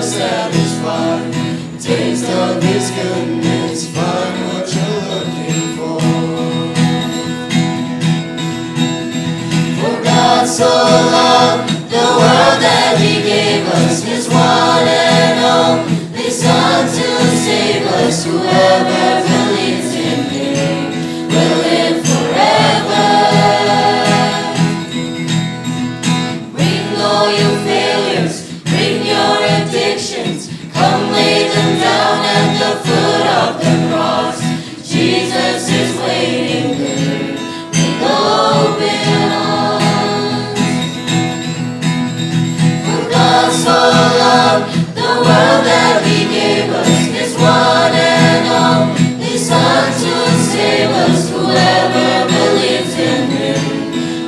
satisfied. Taste of His goodness, find what you're looking for. For God so loved the world that He gave us His one and only Son to save us. Whoever believes in Him will live forever. Bring all your failures, bring your addictions, come lay them down at the foot of the cross. Jesus is waiting there with open arms. For God so loved the world that He gave us His one and only Son to save us. Whoever believes in Him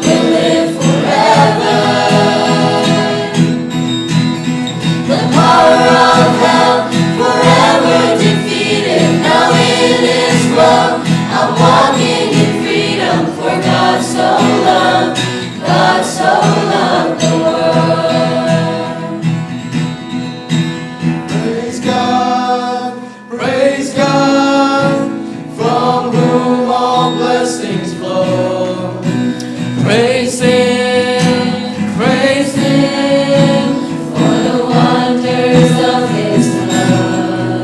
will live forever. The power of hell forever defeated. Now it is well. I'm walking in freedom. For God so loved the world. Praise God, from whom all blessings flow. Praise Him, for the wonders of His love.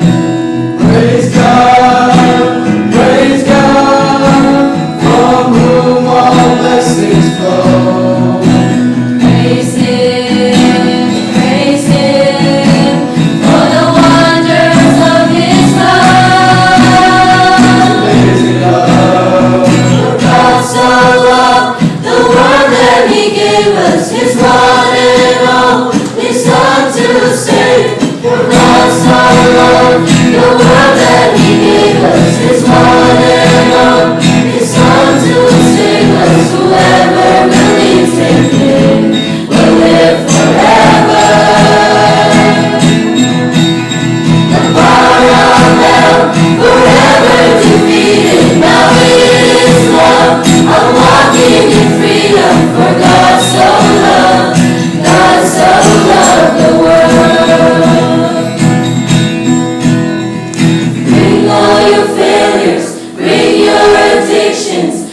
Praise God, from whom all blessings flow. Praise Him, for the wonders of His love. Amazing love. For God so loved the world that He gave us His one and only Son to save. For God so loved the world that He gave us His one and only Son to save us. Whoever believes in Him will live forever. The power of hell forever defeated. Now it is love. I'm walking in freedom. For God so loved the world. Bring all your failures, bring your addictions,